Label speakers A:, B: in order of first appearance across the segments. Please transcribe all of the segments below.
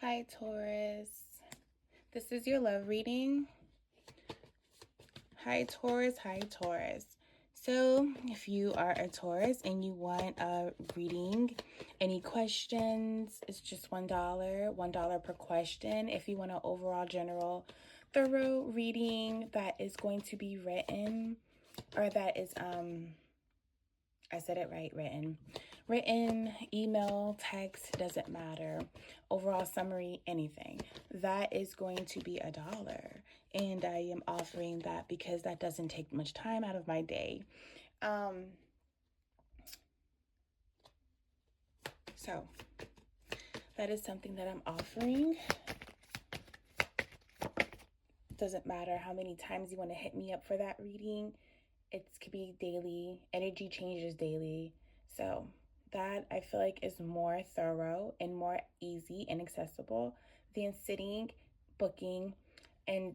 A: Hi, Taurus. This is your love reading. Hi, Taurus. Hi, Taurus. So, if you are a Taurus and you want a reading, any questions, it's just $1, $1 per question. If you want an overall general thorough reading that is going to be written, or that is, I said it right, written, email, text, doesn't matter. Overall summary, anything. That is going to be $1. And I am offering that because that doesn't take much time out of my day. So that is something that I'm offering. Doesn't matter how many times you want to hit me up for that reading. It could be daily. Energy changes daily. So that I feel like is more thorough and more easy and accessible than sitting, booking, and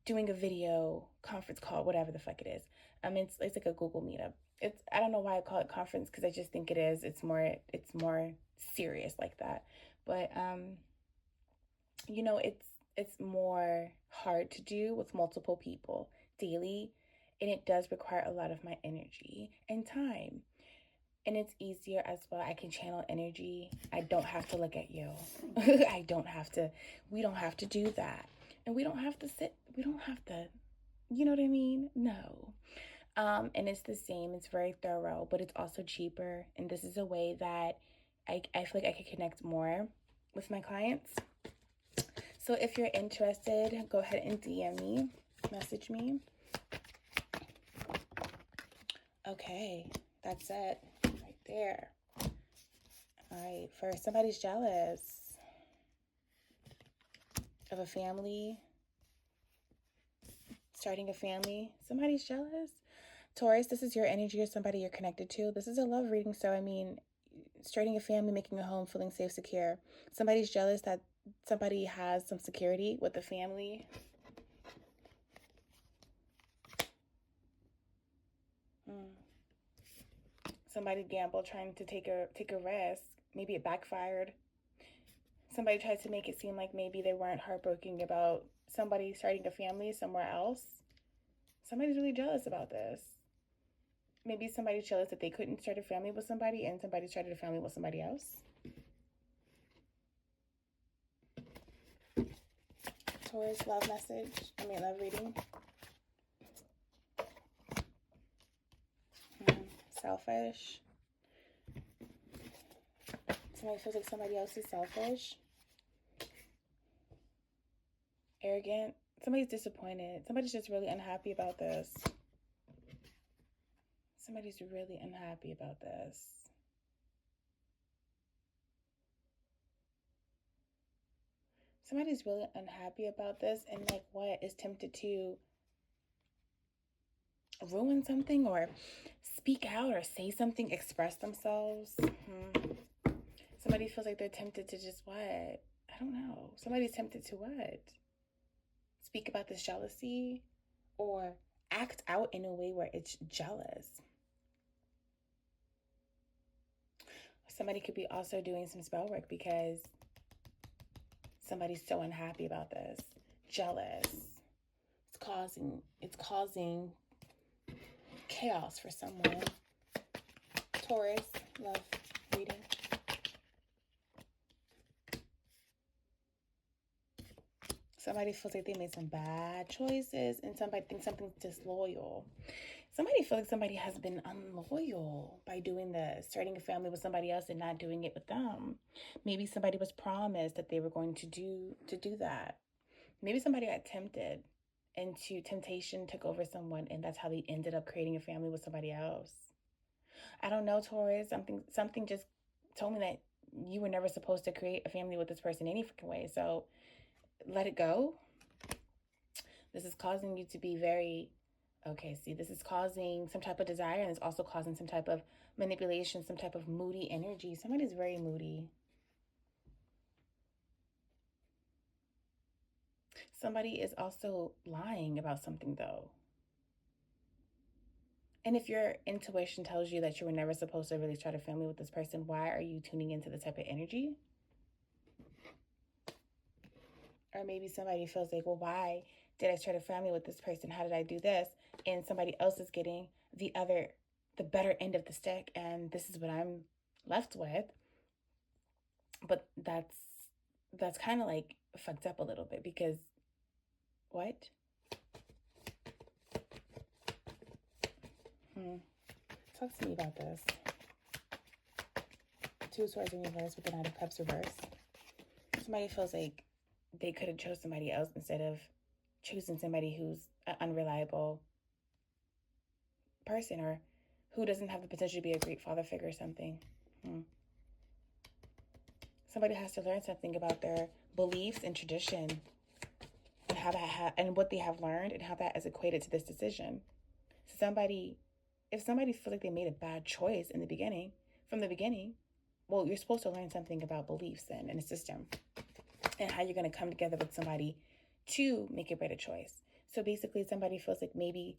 A: doing a video conference call, whatever the fuck it is. It's like a Google meetup. I don't know why I call it conference, because I just think it is. It's more serious like that. But it's more hard to do with multiple people daily, and it does require a lot of my energy and time. And it's easier as well. I can channel energy. I don't have to look at you. I don't have to. We don't have to do that. And we don't have to sit. We don't have to, you know what I mean? No. And it's the same. It's very thorough, but it's also cheaper. And this is a way that I feel like I can connect more with my clients. So if you're interested, go ahead and DM me, message me. Okay, that's it right there. All right, first, somebody's jealous of a family, starting a family. Somebody's jealous. Taurus, this is your energy or somebody you're connected to. This is a love reading, so I mean, starting a family, making a home, feeling safe, secure. Somebody's jealous that somebody has some security with the family. Somebody gambled trying to take a risk. Maybe it backfired. Somebody tried to make it seem like maybe they weren't heartbroken about somebody starting a family somewhere else. Somebody's really jealous about this. Maybe somebody's jealous that they couldn't start a family with somebody and somebody started a family with somebody else. Taurus, love reading. Selfish. Somebody feels like somebody else is selfish. Arrogant. Somebody's disappointed. Somebody's just really unhappy about this. Somebody's really unhappy about this. Somebody's really unhappy about this and is tempted to ruin something or speak out or say something, express themselves. Somebody feels like they're tempted to just what? I don't know. Somebody's tempted to what? Speak about this jealousy or act out in a way where it's jealous. Somebody could be also doing some spell work because somebody's so unhappy about this. Jealous. It's causing chaos for someone. Taurus, love reading. Somebody feels like they made some bad choices and somebody thinks something's disloyal. Somebody feels like somebody has been unloyal by doing this, starting a family with somebody else and not doing it with them. Maybe somebody was promised that they were going to do that. Maybe somebody got tempted and temptation took over someone and that's how they ended up creating a family with somebody else. I don't know, Taurus. Something just told me that you were never supposed to create a family with this person any freaking way. So let it go. This is causing you to be very, this is causing some type of desire and it's also causing some type of manipulation, some type of moody energy. Somebody's very moody. Somebody is also lying about something though. And if your intuition tells you that you were never supposed to really start a family with this person, why are you tuning into this type of energy? Or maybe somebody feels like, well, why did I start a family with this person? How did I do this? And somebody else is getting the better end of the stick, and this is what I'm left with. But that's kind of like fucked up a little bit, because what? Talk to me about this. Two swords in reverse with the Knight of Cups reversed. Somebody feels like they could have chose somebody else instead of choosing somebody who's an unreliable person, or who doesn't have the potential to be a great father figure or something. Somebody has to learn something about their beliefs and tradition, and how that and what they have learned, and how that is equated to this decision. So if somebody feels like they made a bad choice from the beginning, well, you're supposed to learn something about beliefs and a system, and how you're going to come together with somebody to make a better choice. So basically, somebody feels like maybe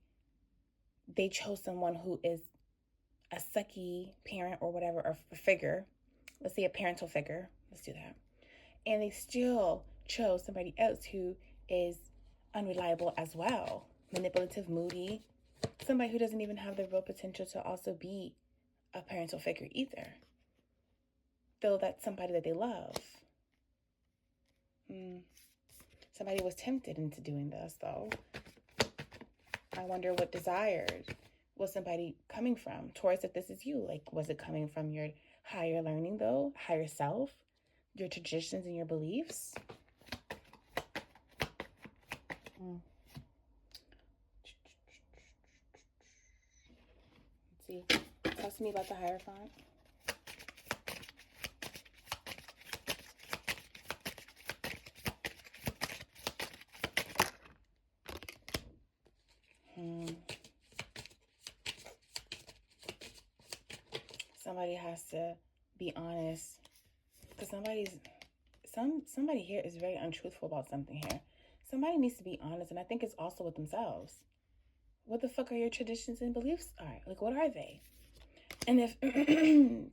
A: they chose someone who is a sucky parent or whatever, or figure. Let's say a parental figure. Let's do that. And they still chose somebody else who is unreliable as well. Manipulative, moody. Somebody who doesn't even have the real potential to also be a parental figure either, though that's somebody that they love. Somebody was tempted into doing this, though. I wonder what desired was somebody coming from. Taurus, if this is you, like, was it coming from your higher learning, though? Higher self? Your traditions and your beliefs? Let's see. Talk to me about the Hierophant. Somebody has to be honest, because somebody here is very untruthful about something here. Somebody needs to be honest, and I think it's also with themselves. What the fuck are your traditions and beliefs? Like, what are they? And if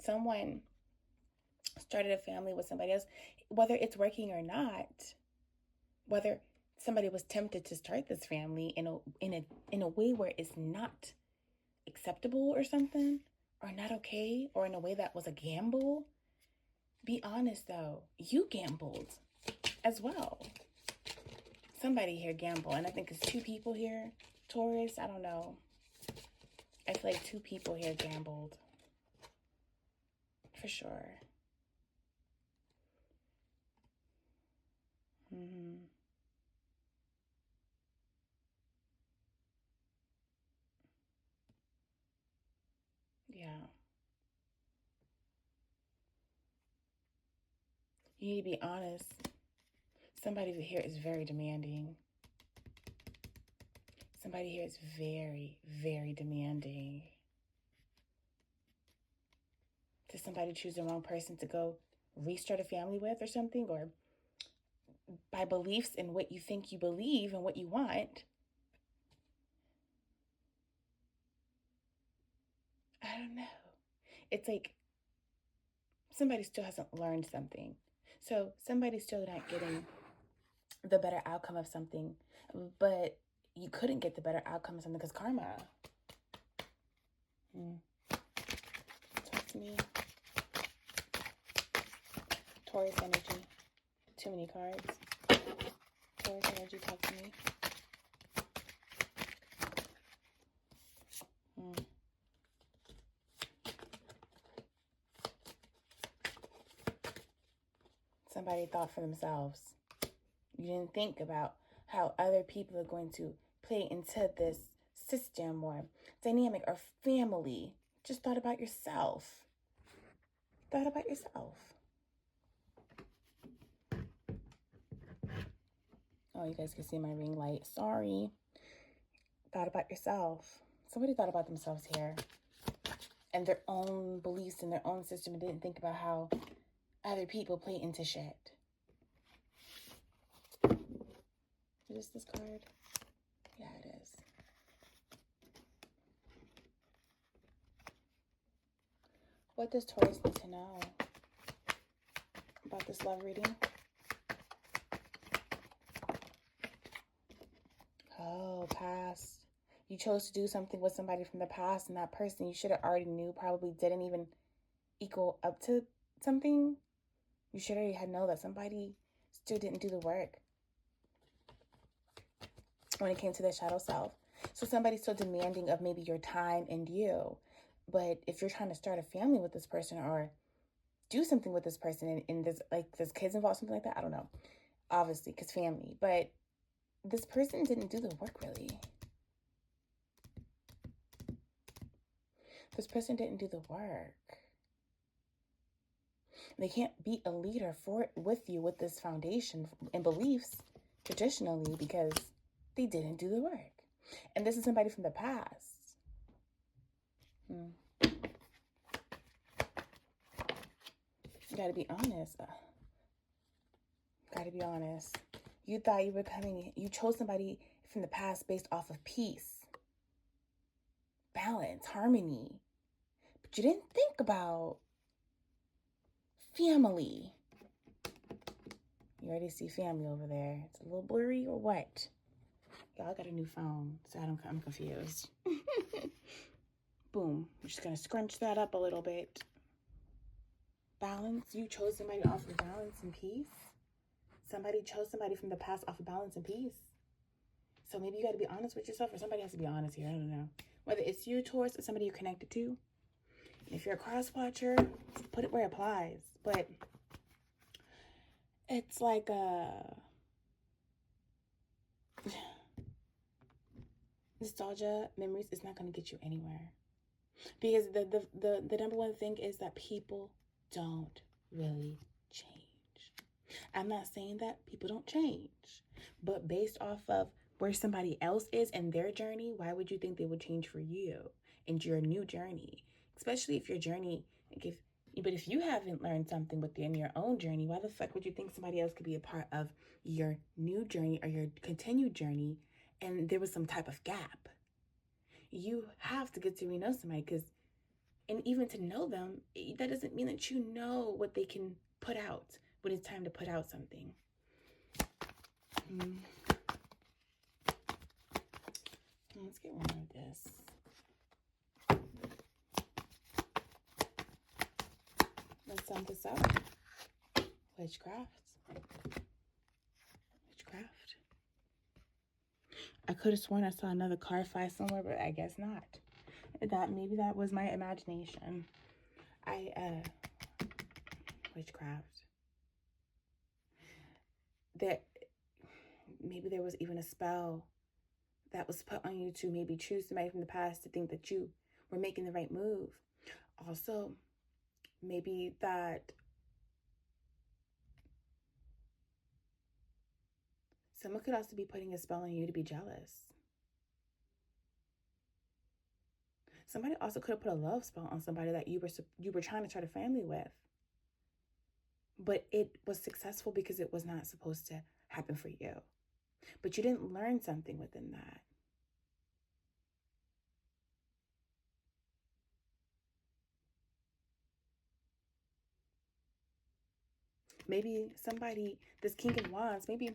A: someone started a family with somebody else, whether it's working or not, whether somebody was tempted to start this family in a way where it's not acceptable or something, or not okay, or in a way that was a gamble, be honest, though. You gambled as well. Somebody here gambled, and I think it's two people here. Taurus, I don't know. I feel like two people here gambled. For sure. Yeah. You need to be honest. Somebody here is very demanding. Somebody here is very, very demanding. Did somebody choose the wrong person to go restart a family with or something? Or by beliefs and what you think you believe and what you want? I don't know. It's like somebody still hasn't learned something. So somebody's still not getting the better outcome of something, but you couldn't get the better outcome of something because karma. Talk to me. Taurus energy. Too many cards. Taurus energy, talk to me. Somebody thought for themselves. You didn't think about how other people are going to play into this system or dynamic or family. Just thought about yourself. Thought about yourself. Oh, you guys can see my ring light. Sorry. Thought about yourself. Somebody thought about themselves here. And their own beliefs and their own system, and didn't think about how other people play into shit. Is this card? Yeah, it is. What does Taurus need to know about this love reading? You chose to do something with somebody from the past, and that person you should have already knew probably didn't even equal up to something. You should already had know that somebody still didn't do the work when it came to their shadow self. So somebody's still demanding of maybe your time and you. But if you're trying to start a family with this person or do something with this person and there's like there's kids involved, something like that, I don't know. Obviously, because family. But this person didn't do the work really. This person didn't do the work. They can't be a leader with you with this foundation and beliefs traditionally because they didn't do the work. And this is somebody from the past. You gotta be honest. Gotta be honest. You thought you chose somebody from the past based off of peace, balance, harmony. But you didn't think about family. You already see family over there. It's a little blurry or what? Y'all got a new phone, so I'm confused. Boom. I'm just gonna scrunch that up a little bit. Balance. You chose somebody off of balance and peace. Somebody chose somebody from the past off of balance and peace. So maybe you got to be honest with yourself, or somebody has to be honest here. I don't know. Whether it's you, Taurus, or somebody you're connected to. And if you're a cross watcher, put it where it applies. But it's like nostalgia, memories is not going to get you anywhere. Because the number one thing is that people don't really change. I'm not saying that people don't change, but based off of where somebody else is in their journey, why would you think they would change for you and your new journey? Especially if your journey, but if you haven't learned something within your own journey, why the fuck would you think somebody else could be a part of your new journey or your continued journey and there was some type of gap? You have to get to know somebody and even to know them, that doesn't mean that you know what they can put out when it's time to put out something. Let's get rid of this. Let's sum this up. Witchcraft. I could have sworn I saw another car fly somewhere, but I guess not. Maybe that was my imagination. Witchcraft. Maybe there was even a spell that was put on you to maybe choose somebody from the past to think that you were making the right move. Also, maybe that someone could also be putting a spell on you to be jealous. Somebody also could have put a love spell on somebody that you were trying to start a family with. But it was successful because it was not supposed to happen for you. But you didn't learn something within that. Maybe this King of Wands, maybe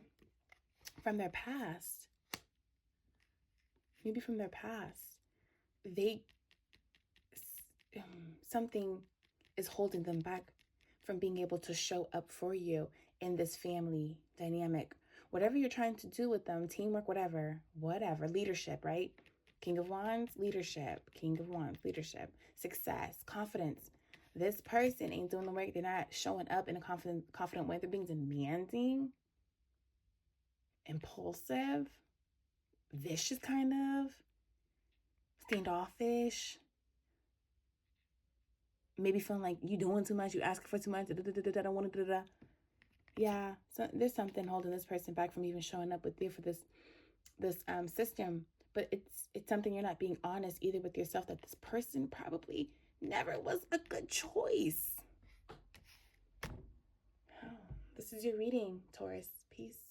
A: from their past, something is holding them back from being able to show up for you in this family dynamic. Whatever you're trying to do with them, teamwork, whatever, leadership, right? King of Wands, leadership. King of Wands, leadership. Success, confidence. This person ain't doing the work. They're not showing up in a confident way. They're being demanding, impulsive, vicious kind of, standoffish. Maybe feeling like you doing too much, you asking for too much, I don't want to, yeah, so there's something holding this person back from even showing up with you for this system. But it's something you're not being honest either with yourself, that this person probably never was a good choice. This is your reading, Taurus. Peace.